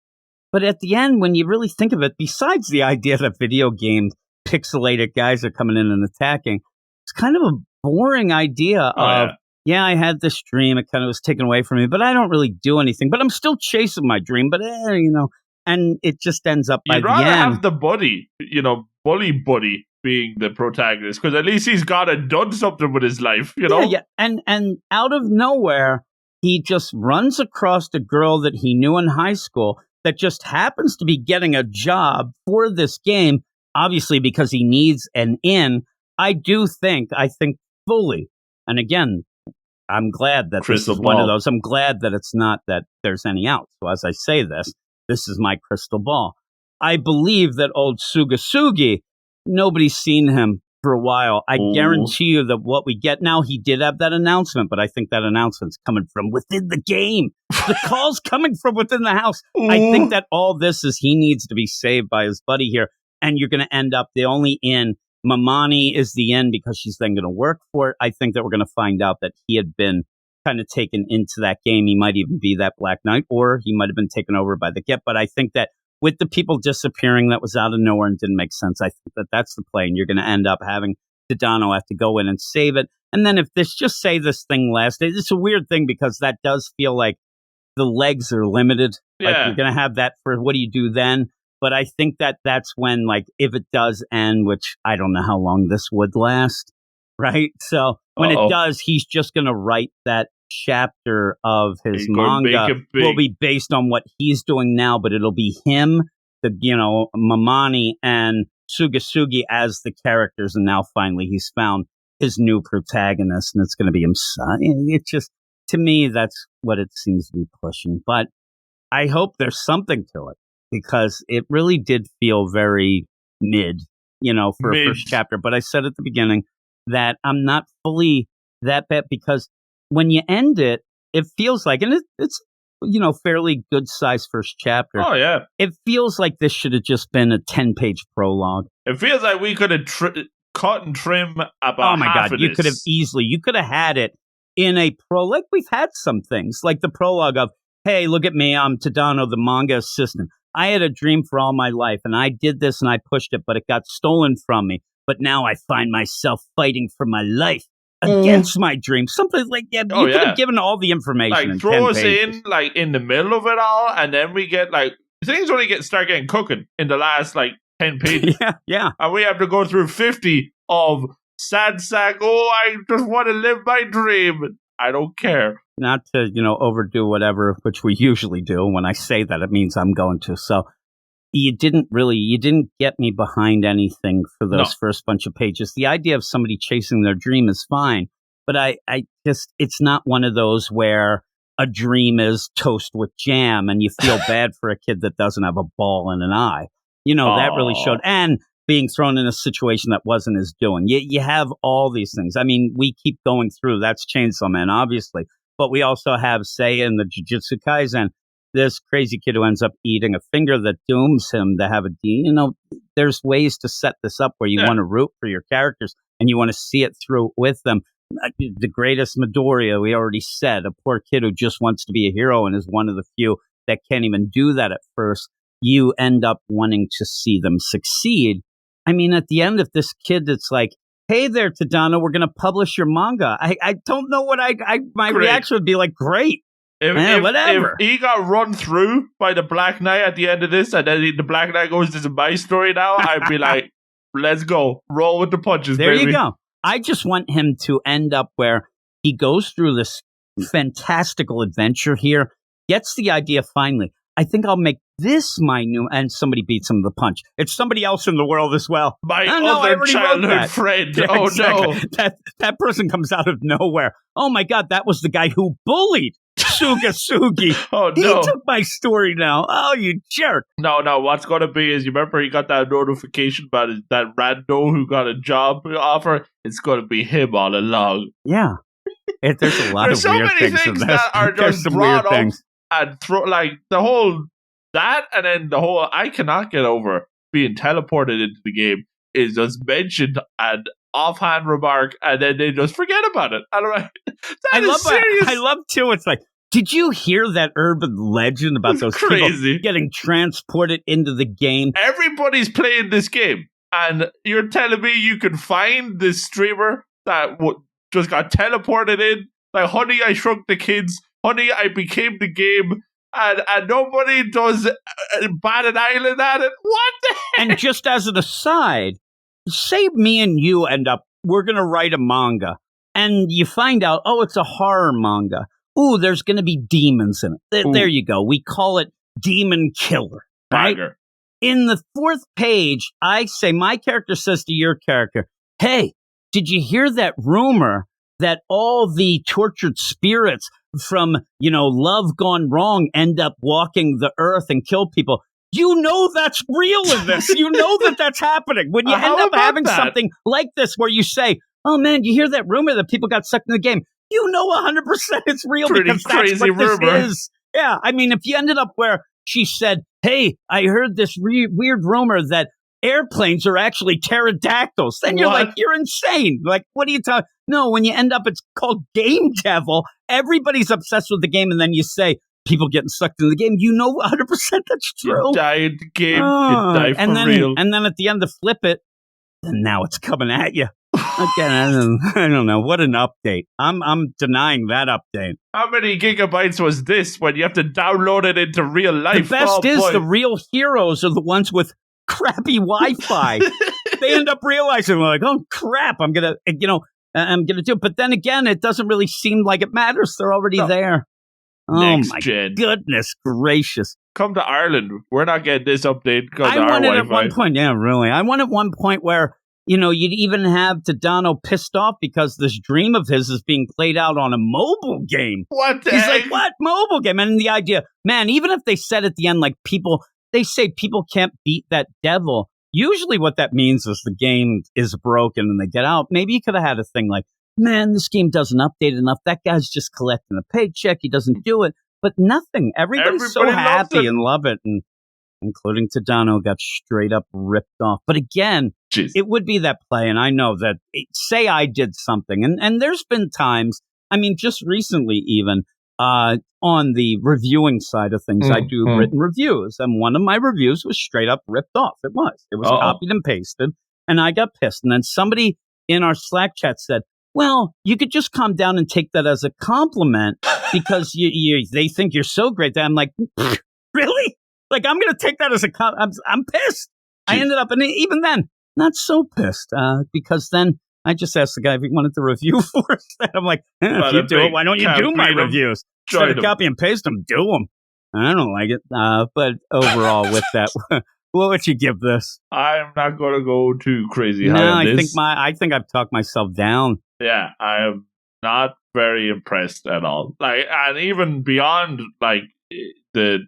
But at the end, when you really think of it, besides the idea that video games, pixelated guys are coming in and attacking, it's kind of a boring idea of, I had this dream. It kind of was taken away from me, but I don't really do anything. But I'm still chasing my dream. But, and it just ends up by the end. You'd rather have the buddy, bully buddy being the protagonist, because at least he's got and done something with his life, Yeah, and out of nowhere, he just runs across a girl that he knew in high school that just happens to be getting a job for this game, obviously because he needs an in. I think fully, and again, I'm glad that this is one of those. I'm glad that it's not that there's any out. So as I say this is my crystal ball. I believe that old Sugasugi, nobody's seen him for a while. I guarantee you that what we get now, he did have that announcement, but I think that announcement's coming from within the game. The call's coming from within the house. I think that all this is he needs to be saved by his buddy here, and you're going to end up the only in. Mamani is the end because she's then going to work for it. I think that we're going to find out that he had been kind of taken into that game. He might even be that Black Knight, or he might have been taken over by the Get. But I think that with the people disappearing, that was out of nowhere and didn't make sense. I think that that's the play, and you're going to end up having Tadano have to go in and save it. And then if this thing lasts, it's a weird thing because that does feel like the legs are limited. Yeah. Like you're going to have that for what do you do then? But I think that that's when, like, if it does end, which I don't know how long this would last, right? So when it does, he's just going to write that chapter of his manga will be based on what he's doing now, but it'll be him, Mamani and Sugasugi as the characters, and now finally he's found his new protagonist, and it's going to be himself. It's just, to me, that's what it seems to be pushing. But I hope there's something to it, because it really did feel very mid, for a first chapter. But I said at the beginning that I'm not fully that bad, because when you end it, it feels like, and it's fairly good sized first chapter. Oh, yeah. It feels like this should have just been a 10-page prologue. It feels like we could have cut and trim about Oh my half God, of you this. you could have had it in a like we've had some things, like the prologue of, hey, look at me, I'm Tadano, the manga assistant. I had a dream for all my life, and I did this and I pushed it, but it got stolen from me. But now I find myself fighting for my life against my dream. Something like that. You could have given all the information. Like, throw us in, like, in the middle of it all, and then we get, like, things only start getting cooking in the last, like, 10 pages. Yeah. And we have to go through 50 of sad sack, I just want to live my dream. I don't care. Not to, overdo whatever, which we usually do. When I say that, it means I'm going to. So you didn't get me behind anything for those first bunch of pages. The idea of somebody chasing their dream is fine. But I just, it's not one of those where a dream is toast with jam and you feel bad for a kid that doesn't have a ball and an eye. That really showed. And being thrown in a situation that wasn't his doing. You have all these things. I mean, we keep going through. That's Chainsaw Man, obviously. But we also have, say, in the Jujutsu Kaisen, this crazy kid who ends up eating a finger that dooms him to have there's ways to set this up where you want to root for your characters and you want to see it through with them. The greatest Midoriya, we already said, a poor kid who just wants to be a hero and is one of the few that can't even do that at first. You end up wanting to see them succeed. I mean, at the end of this kid, it's like, hey there, Tadano, we're going to publish your manga. I don't know what my reaction would be like, great. Whatever. If he got run through by the Black Knight at the end of this, and then the Black Knight goes, this is my story now, I'd be like, let's go. Roll with the punches, there baby. You go. I just want him to end up where he goes through this fantastical adventure here, gets the idea finally. I think I'll make this my new, and somebody beats him to the punch. It's somebody else in the world as well. My other childhood friend. Yeah, oh, exactly. No. That person comes out of nowhere. Oh, my God, that was the guy who bullied Sugi. Oh, no. He took my story now. Oh, you jerk. No, what's going to be is, you remember he got that notification about that rando who got a job offer? It's going to be him all along. Yeah. There's a lot of weird things in this. That are just brought up and like the whole that, and then the whole I cannot get over being teleported into the game is just mentioned and offhand remark, and then they just forget about it. I don't know. I love too. It's like, did you hear that urban legend about those people getting transported into the game? Everybody's playing this game, and you're telling me you can find this streamer that just got teleported in? Like, Honey, I Shrunk the Kids. Honey, I Became the Game. And nobody does bat an eyelid at it. What the heck? And just as an aside, say me and you we're going to write a manga. And you find out, it's a horror manga. Ooh, there's going to be demons in it. There you go. We call it Demon Killer. Right? Bagger. In the 4th page, I say, my character says to your character, hey, did you hear that rumor that all the tortured spirits from, love gone wrong end up walking the earth and kill people? You know that's real in this. You know that's happening. When you end up having something like this where you say, oh, man, you hear that rumor that people got sucked in the game? You know 100% it's real. Pretty because that's crazy what this rumor. is. Yeah, I mean, if you ended up where she said, hey, I heard this weird rumor that airplanes are actually pterodactyls, then you're like, you're insane. Like, what are you talking? No, when you end up, it's called Game Devil. Everybody's obsessed with the game, and then you say, people getting sucked in the game. You know 100% that's true. You die in the game. You die for real. And then at the end to flip it, and now it's coming at you. Again, I don't know. What an update. I'm denying that update. How many gigabytes was this when you have to download it into real life? The best is the real heroes are the ones with crappy Wi-Fi. They end up realizing, like, oh crap, I'm gonna do it. But then again, it doesn't really seem like it matters. They're already there. Next my gen. Goodness gracious. Come to Ireland. We're not getting this update because I wanted at one point, I wanted one point where, you'd even have Tadano pissed off because this dream of his is being played out on a mobile game. What the He's heck? like, what? Mobile game? And the idea, man, even if they said at the end, like, they say people can't beat that devil. Usually what that means is the game is broken and they get out. Maybe you could have had a thing like, man, this game doesn't update enough. That guy's just collecting a paycheck. He doesn't do it. But nothing. Everybody's so happy and love it. And including Tadano got straight up ripped off. But again, it would be that play. And I know that, say I did something. And there's been times, I mean, just recently even, on the reviewing side of things, I do written reviews. And one of my reviews was straight up ripped off. It was copied and pasted. And I got pissed. And then somebody in our Slack chat said, well, you could just calm down and take that as a compliment because they think you're so great that I'm like, really? Like, I'm going to take that as a compliment. I'm pissed. I ended up, and even then, not so pissed because then I just asked the guy if he wanted to review for us. I'm like, if you do it, why don't you do my reviews? Instead of copy and paste them, do them. I don't like it. But overall, with that, what would you give this? I'm not going to go too crazy high on this. I think I've talked myself down. Yeah, I am Not very impressed at all. Like, and even beyond like the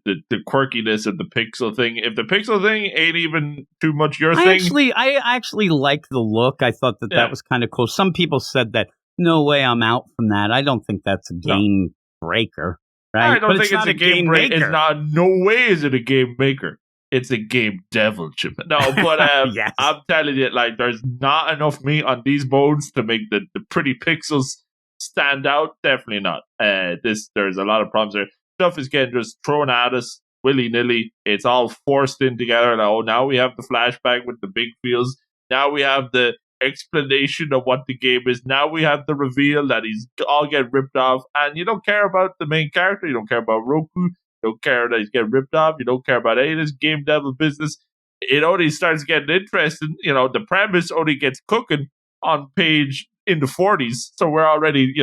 quirkiness of the pixel thing. If the pixel thing ain't even too much your thing, I actually like the look. I thought that was kind of cool. Some people said that no way I'm out from that. I don't think that's a game breaker. Right? I don't think it's a game breaker. It's not. No way is it a game maker. It's a game devil, Chip. No, but yes. I'm telling you, like, there's not enough meat on these bones to make the pretty pixels stand out. Definitely not. There's a lot of problems there. Stuff is getting just thrown at us willy-nilly. It's all forced in together. Like, now we have the flashback with the big feels. Now we have the explanation of what the game is. Now we have the reveal that he's all getting ripped off. And you don't care about the main character. You don't care about Roku. You don't care that he's getting ripped off. You don't care about any of this game devil business. It only starts getting interesting. The premise only gets cooking on page in the 40s. So we're already,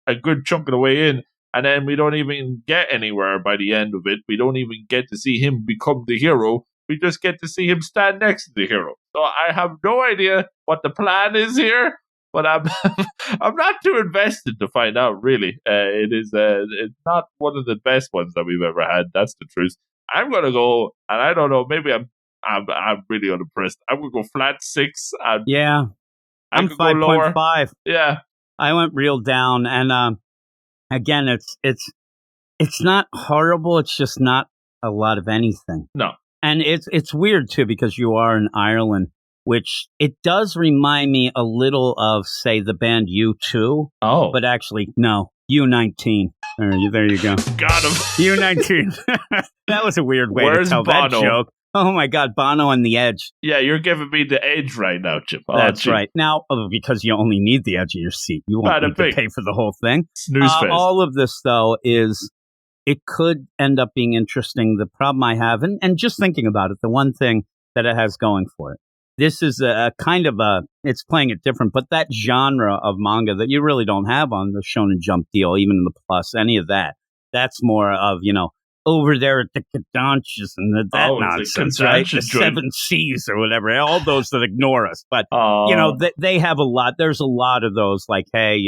a good chunk of the way in. And then we don't even get anywhere by the end of it. We don't even get to see him become the hero. We just get to see him stand next to the hero. So I have no idea what the plan is here, but I'm I'm not too invested to find out. Really, it's not one of the best ones that we've ever had. That's the truth. I'm gonna go, and I don't know. Maybe I'm really unimpressed. I'm gonna go flat 6. I'm 5.5. Yeah, I went real down, and again, it's not horrible. It's just not a lot of anything. No. And it's weird, too, because you are in Ireland, which it does remind me a little of, say, the band U2. Oh. But actually, no, U19. There you go. Got him. U19. That was a weird way to tell Bono? that joke. Oh, my God, Bono and the Edge. Yeah, you're giving me the edge right now, Chip. That's right. Now, because you only need the edge of your seat. You won't need to pay for the whole thing. Snooze fest. All of this, though, is... it could end up being interesting. The problem I have, and just thinking about it, the one thing that it has going for it, this is a kind of it's playing it different, but that genre of manga that you really don't have on the Shonen Jump deal, even in the Plus, any of that, that's more of, over there at the Kadanchas and that nonsense, right? The 7 C's or whatever, all those that ignore us. But, they have a lot. There's a lot of those like, hey,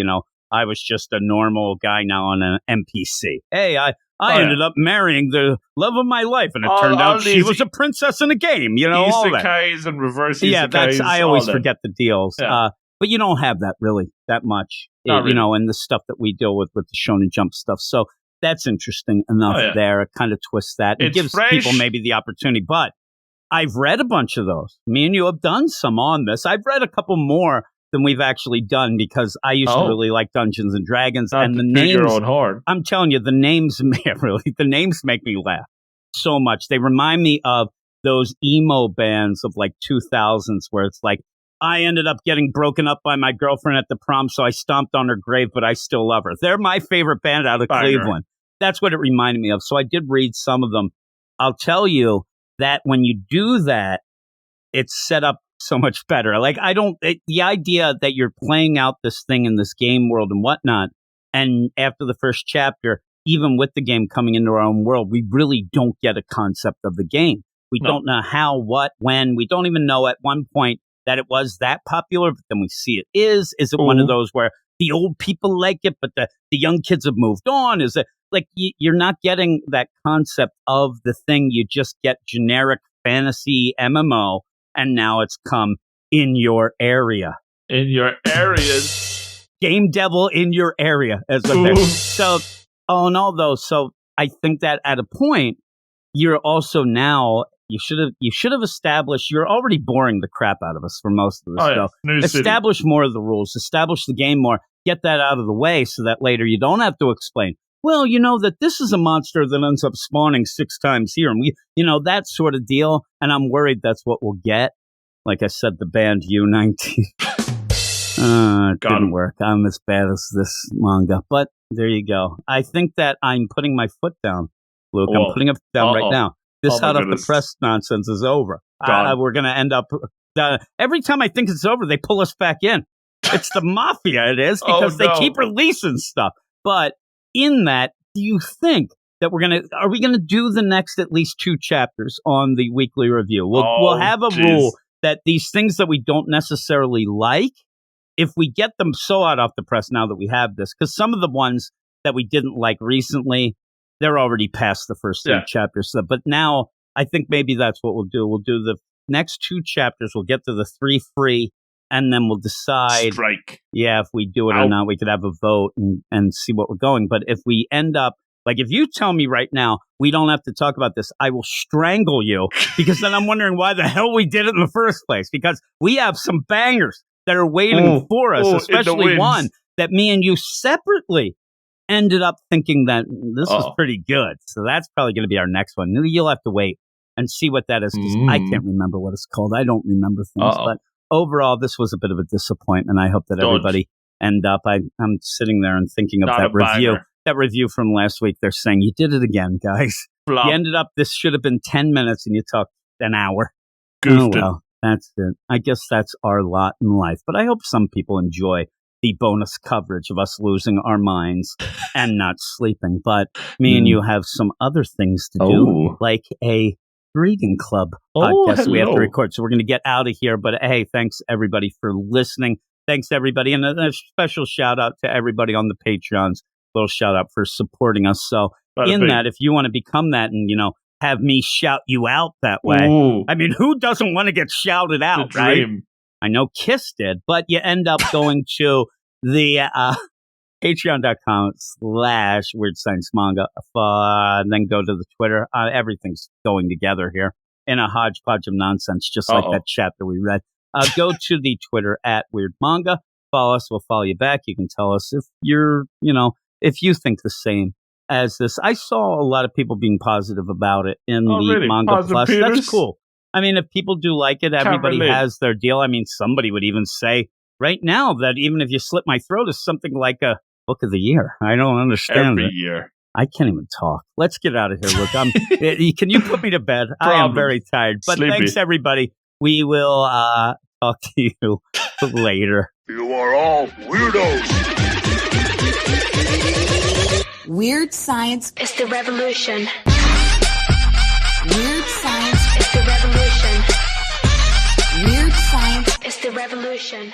I was just a normal guy now on an NPC. Hey, I ended up marrying the love of my life, and it turned out she was a princess in a game. All that. Isekais and reverse isekais. Yeah, I always forget the deals. Yeah. But you don't have that really that much, really. And the stuff that we deal with the Shonen Jump stuff. So that's interesting enough there. It kind of twists that. It gives people maybe the opportunity. But I've read a bunch of those. Me and you have done some on this. I've read a couple more than we've actually done because I used to really like Dungeons and Dragons, and the names. Your own horn. I'm telling you, the names the names make me laugh so much. They remind me of those emo bands of like 2000s where it's like, I ended up getting broken up by my girlfriend at the prom, so I stomped on her grave, but I still love her. They're my favorite band out of Cleveland. That's what it reminded me of. So I did read some of them. I'll tell you that when you do that, it's set up so much better. Like, the idea that you're playing out this thing in this game world and whatnot, and after the first chapter, even with the game coming into our own world, we really don't get a concept of the game. We don't know how, what, when. We don't even know at one point that it was that popular, but then we see it is. Is it one of those where the old people like it, but the young kids have moved on? Is it like you're not getting that concept of the thing? You just get generic fantasy MMO, and now it's come in your area. In your areas. Game devil in your area. So, all those. So I think that at a point, you're also now... You should have established. You're already boring the crap out of us for most of this stuff. Establish more of the rules. Establish the game more. Get that out of the way so that later you don't have to explain. Well, that this is a monster that ends up spawning 6 times here, and we, that sort of deal. And I'm worried that's what we'll get. Like I said, the band U19. It didn't work. I'm as bad as this manga, but there you go. I think that I'm putting my foot down, Luke. I'm putting it down right now. This hot off the press nonsense is over. We're going to end up... every time I think it's over, they pull us back in. It's the mafia, it is, because they keep releasing stuff. But in that, do you think that are we going to do the next at least 2 chapters on the weekly review? We'll have a rule that these things that we don't necessarily like, if we get them so hot off the press now that we have this, because some of the ones that we didn't like recently, they're already past the first 3 chapters. So, but now I think maybe that's what we'll do. We'll do the next 2 chapters. We'll get to the 3 free, and then we'll decide. Strike. Yeah, if we do it or not, we could have a vote and see what we're going. But if we end up, like if you tell me right now, we don't have to talk about this, I will strangle you, because then I'm wondering why the hell we did it in the first place, because we have some bangers that are waiting for us, especially one that me and you separately ended up thinking that this was pretty good. So that's probably going to be our next one. You'll have to wait and see what that is, because I can't remember what it's called. I don't remember things. But overall, this was a bit of a disappointment. I hope that everybody end up. I'm sitting there and thinking of that review. That review from last week, they're saying, you did it again, guys. Flop. You ended up, this should have been 10 minutes and you talked an hour. Goofed well, that's it. I guess that's our lot in life. But I hope some people enjoy the bonus coverage of us losing our minds and not sleeping. But me and you have some other things to do, like a reading club podcast we have to record. So we're going to get out of here. But hey, thanks everybody for listening. Thanks everybody. And a special shout out to everybody on the Patreons. Little shout out for supporting us. So that, if you want to become that and, have me shout you out that way. I mean, who doesn't want to get shouted out, right? I know Kiss did, but you end up going to the patreon.com/Weird Science Manga. Then go to the Twitter. Everything's going together here in a hodgepodge of nonsense, just like that chapter we read. Go to the Twitter @Weird Manga. Follow us. We'll follow you back. You can tell us if you're, if you think the same as this. I saw a lot of people being positive about it in the Manga Plus. Peters? That's cool. I mean, if people do like it, everybody has their deal. I mean, somebody would even say right now that even if you slit my throat is something like a book of the year. I don't understand Every year. I can't even talk. Let's get out of here, Luke. Can you put me to bed? I am very tired. But thanks, everybody. We will talk to you later. You are all weirdos. Weird science is the revolution. Weird science is the revolution. Weird science is the revolution.